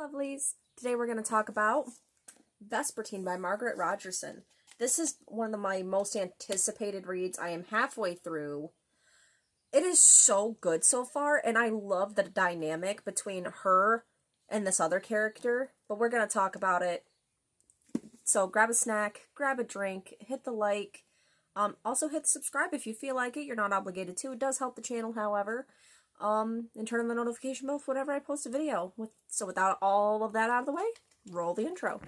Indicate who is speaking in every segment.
Speaker 1: Lovelies. Today we're going to talk about Vespertine by Margaret Rogerson. This is one of my most anticipated reads. I am halfway through. It is so good so far, and I love the dynamic between her and this other character, but we're going to talk about it. So grab a snack, grab a drink, hit the like, also hit subscribe if you feel like it. You're not obligated to. It does help the channel, however. And turn on the notification bell for whenever I post a video. So without all of that out of the way, roll the intro.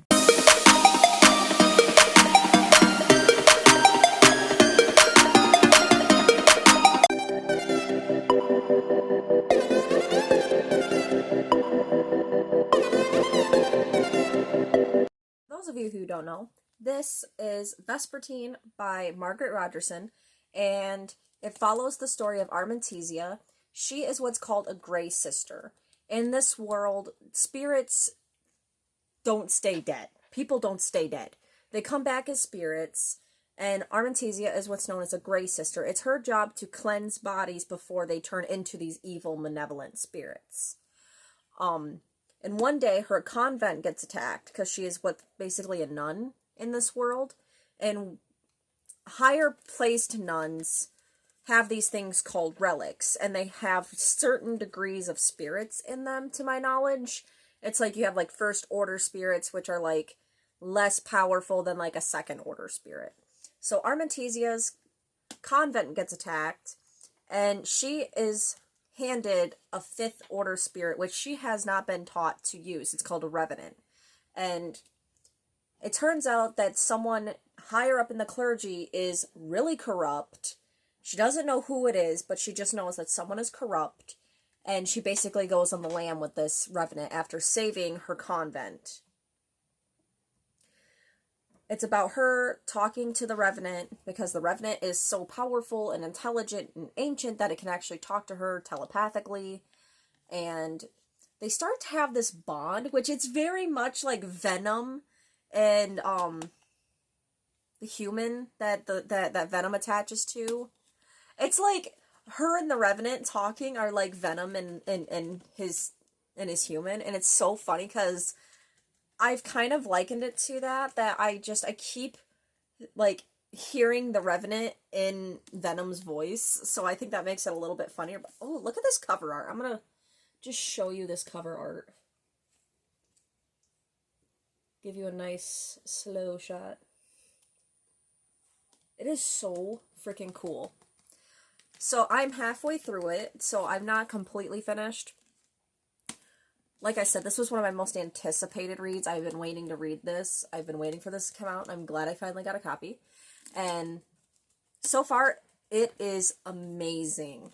Speaker 1: Those of you who don't know, this is Vespertine by Margaret Rogerson, and it follows the story of Artemisia. She is what's called a gray sister. In this world, spirits don't stay dead. People don't stay dead. They come back as spirits, and Artemisia is what's known as a gray sister. It's her job to cleanse bodies before they turn into these evil, malevolent spirits. And one day, her convent gets attacked, because she is basically a nun in this world, and higher placed nuns have these things called relics, and they have certain degrees of spirits in them, to my knowledge. It's like you have like first order spirits, which are like less powerful than like a second order spirit. So Artemisia's convent gets attacked, and she is handed a fifth order spirit, which she has not been taught to use. It's called a revenant. And it turns out that someone higher up in the clergy is really corrupt. She doesn't know who it is, but she just knows that someone is corrupt, and she basically goes on the lam with this revenant after saving her convent. It's about her talking to the revenant, because the revenant is so powerful and intelligent and ancient that it can actually talk to her telepathically, and they start to have this bond, which it's very much like Venom and the human that that Venom attaches to. It's like her and the Revenant talking are like Venom and his human, and it's so funny because I've kind of likened it to that I keep like hearing the Revenant in Venom's voice, so I think that makes it a little bit funnier. But oh, look at this cover art. I'm gonna just show you this cover art. Give you a nice slow shot. It is so freaking cool. So I'm halfway through it, so I'm not completely finished. Like I said, this was one of my most anticipated reads. I've been waiting to read this. I've been waiting for this to come out, and I'm glad I finally got a copy. And so far, it is amazing.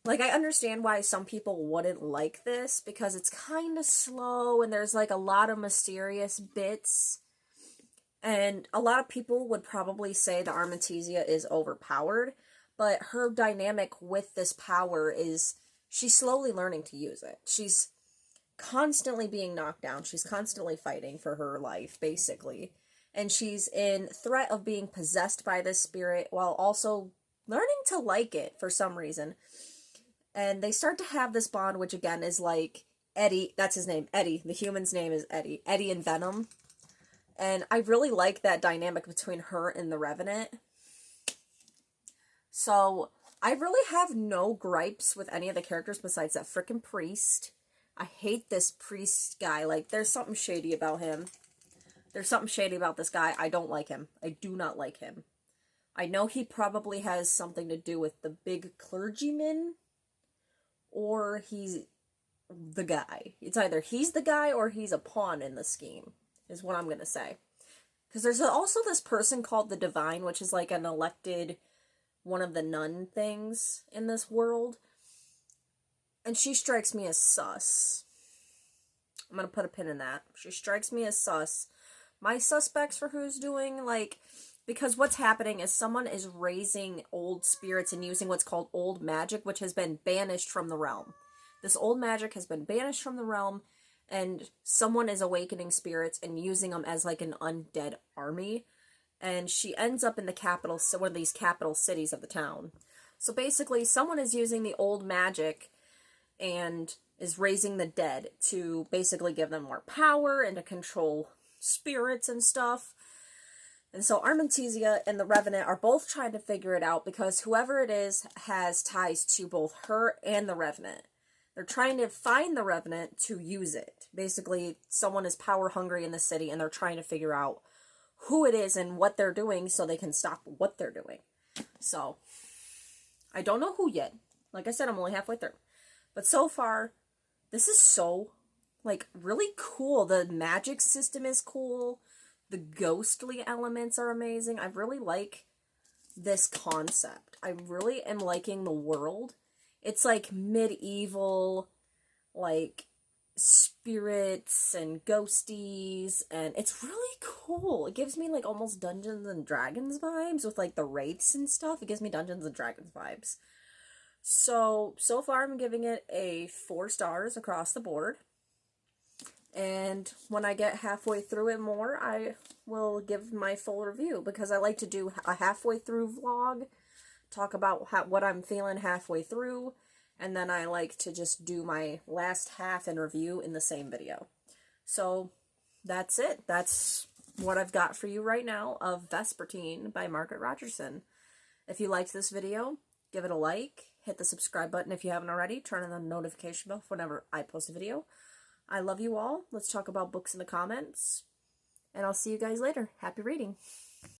Speaker 1: Like, I understand why some people wouldn't like this, because it's kind of slow, and there's like a lot of mysterious bits. And a lot of people would probably say that Artemisia is overpowered. But her dynamic with this power is she's slowly learning to use it. She's constantly being knocked down. She's constantly fighting for her life, basically. And she's in threat of being possessed by this spirit while also learning to like it for some reason. And they start to have this bond, which again is like Eddie. That's his name, Eddie. The human's name is Eddie. Eddie and Venom. And I really like that dynamic between her and the Revenant. So, I really have no gripes with any of the characters besides that frickin' priest. I hate this priest guy. Like, there's something shady about him. There's something shady about this guy. I don't like him. I do not like him. I know he probably has something to do with the big clergyman, or he's the guy. It's either he's the guy or he's a pawn in the scheme, is what I'm gonna say. Because there's also this person called the Divine, which is like an elected one of the nun things in this world, and she strikes me as sus. I'm gonna put a pin in that. She strikes me as sus. My suspects for who's doing, like, because what's happening is someone is raising old spirits and using what's called old magic, which has been banished from the realm. This old magic has been banished from the realm, and someone is awakening spirits and using them as like an undead army. And she ends up in the capital, so one of these capital cities of the town. So basically, someone is using the old magic and is raising the dead to basically give them more power and to control spirits and stuff. And so Artemisia and the Revenant are both trying to figure it out because whoever it is has ties to both her and the Revenant. They're trying to find the Revenant to use it. Basically, someone is power hungry in the city and they're trying to figure out who it is and what they're doing so they can stop what they're doing. So, I don't know who yet. Like I said, I'm only halfway through. But so far, this is so, like, really cool. The magic system is cool. The ghostly elements are amazing. I really like this concept. I really am liking the world. It's like medieval, like spirits and ghosties, and it's really cool. It gives me like almost Dungeons and Dragons vibes with like the wraiths and stuff. It gives me Dungeons and Dragons vibes. So far I'm giving it a 4 stars across the board. And when I get halfway through it more, I will give my full review, because I like to do a halfway through vlog, talk about what I'm feeling halfway through, and then I like to just do my last half in review in the same video. So that's it. That's what I've got for you right now of Vespertine by Margaret Rogerson. If you liked this video, give it a like, hit the subscribe button if you haven't already, turn on the notification bell for whenever I post a video. I love you all. Let's talk about books in the comments. And I'll see you guys later. Happy reading.